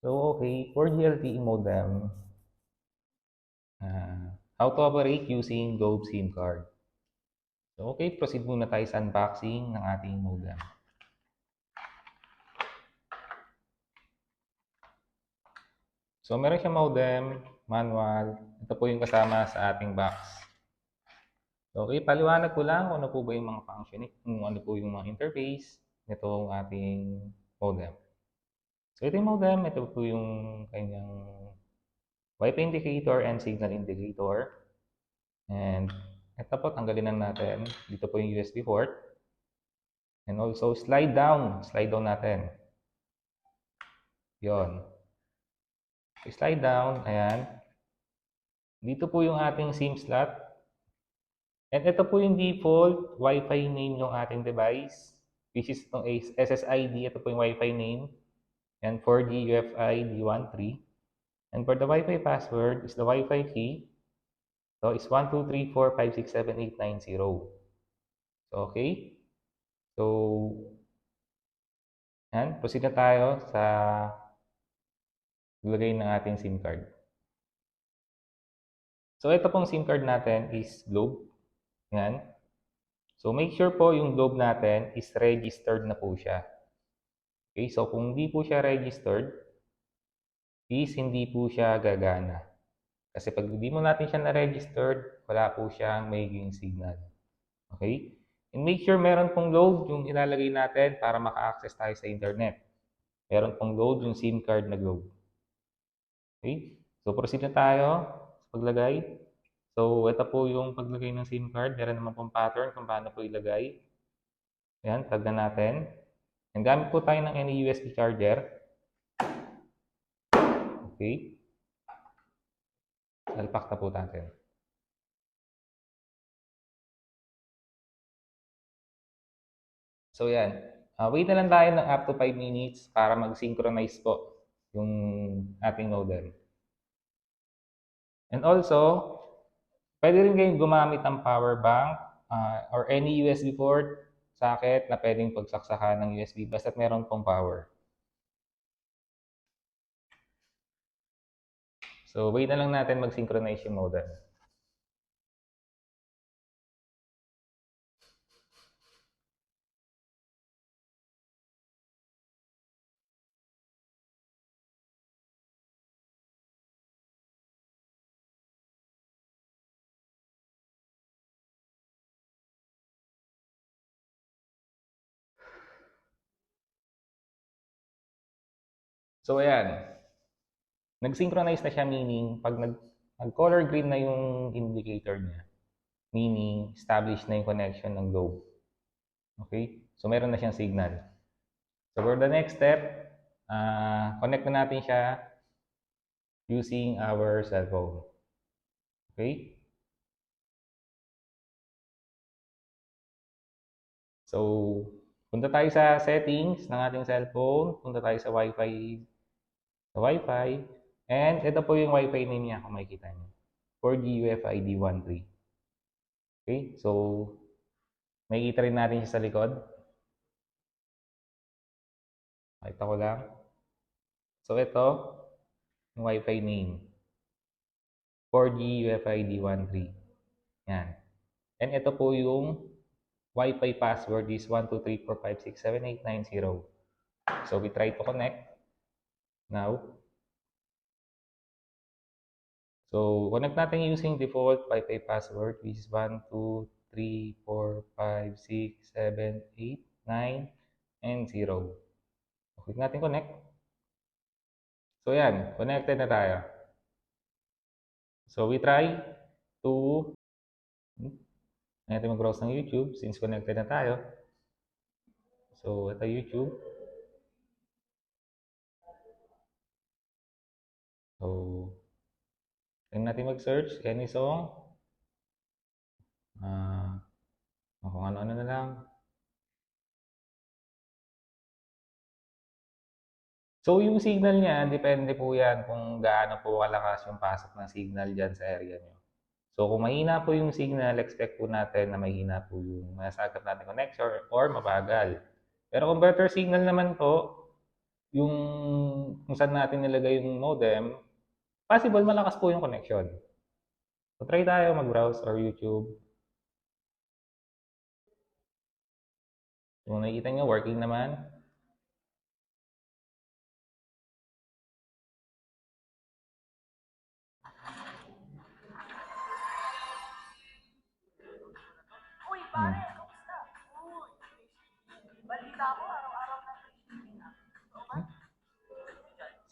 So, okay, for GLTE modem, how to operate using Globe SIM card. So, okay, proceed muna tayo sa unboxing ng ating modem. So, meron siyang modem, manual. Ito po yung kasama sa ating box. So, okay, paliwanag ko lang kung ano po ba yung mga function, kung ano po yung mga interface nitong ating modem. So, ito yung modem, ito po yung kanyang Wi-Fi indicator and signal indicator. And ito po, tanggalin na natin. Dito po yung USB port. And also, slide down. Slide down natin. Yon. Slide down. Ayan. Dito po yung ating SIM slot. And ito po yung default Wi-Fi name ng ating device, which is itong SSID. Ito po yung Wi-Fi name. And 4G UFI D13. And for the Wi-Fi password is the Wi-Fi key. So, it's 12345678990. So, okay. So, yan. Proceed na tayo sa lagay ng ating SIM card. So, ito pong SIM card natin is Globe. Yan. So, make sure po yung Globe natin is registered na po siya. Okay, so kung hindi po siya registered, is hindi po siya gagana. Kasi pag hindi mo natin siya na-registered, wala po siyang magiging signal. Okay? And make sure meron pong load yung ilalagay natin para maka-access tayo sa internet. Meron pong load yung SIM card na Globe. Okay? So, proceed na tayo sa paglagay. So, ito po yung paglagay ng SIM card. Meron naman pong pattern kung paano po ilagay. Ayan, tag na natin. And gamit po tayo ng any USB charger. Okay. Salpak na po natin. So, yan. Wait na lang tayo ng up to 5 minutes para mag-synchronize po yung ating modem. And also, pwede rin kayong gumamit ng power bank or any USB port, socket na pwedeng pagsaksakan ng USB basta't meron pong power. So, wait na lang natin mag-synchronize yung modem. So, ayan. Nag-synchronize na siya, meaning pag nag-color green na yung indicator niya, meaning established na yung connection ng Globe. Okay? So, meron na siyang signal. So, for the next step, connect na natin siya using our cellphone. Okay? So, punta tayo sa settings ng ating cellphone. Punta tayo sa Wi-Fi. And ito po yung Wi-Fi name niya kung makikita niyo. 4G UFI D13. Okay? So, makikita rin natin siya sa likod. Makita ko lang. So, ito, yung Wi-Fi name. 4G UFI D13. Yan. And ito po yung Wi-Fi password is 12345678990. So, we try to connect now. So, connect natin using default Wi-Fi password which is 123456789 and 0. Click natin connect. So, yan. Connected na tayo. So, we try to natin mag-browse ng YouTube since connected na tayo. So, ito YouTube. So, tingnan natin mag-search any song. Kung ano-ano na lang. So, yung signal niya, depende po yan kung gaano po kalakas yung pasok ng signal dyan sa area nyo. So, kung mahina po yung signal, expect po natin na mahina po yung masagap natin connection or mabagal. Pero kung better signal naman po, yung kung saan natin nilagay yung modem, possible malakas po yung connection. So, try tayo mag-browse or YouTube. Kung nakikita nyo, working naman.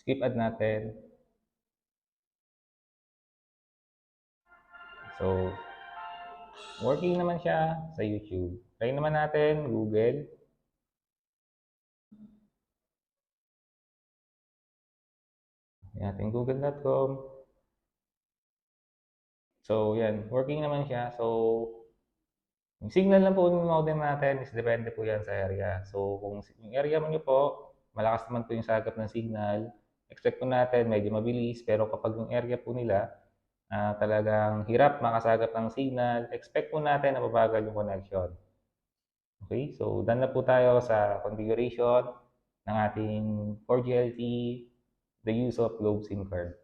Skip ad natin. So, working naman siya sa YouTube. Try naman natin, Google. Natin google.com. So, yan. Working naman siya. So, yung signal lang po ng modem natin is depende po yan sa area. So, kung yung area mo nyo po, malakas naman po yung sagap ng signal, expect po natin medyo mabilis. Pero kapag yung area po nila, talagang hirap makasagap ng signal, expect po natin na mabagal yung connection. Okay, so done na po tayo sa configuration ng ating 4G LTE, the use of Globe SIM card.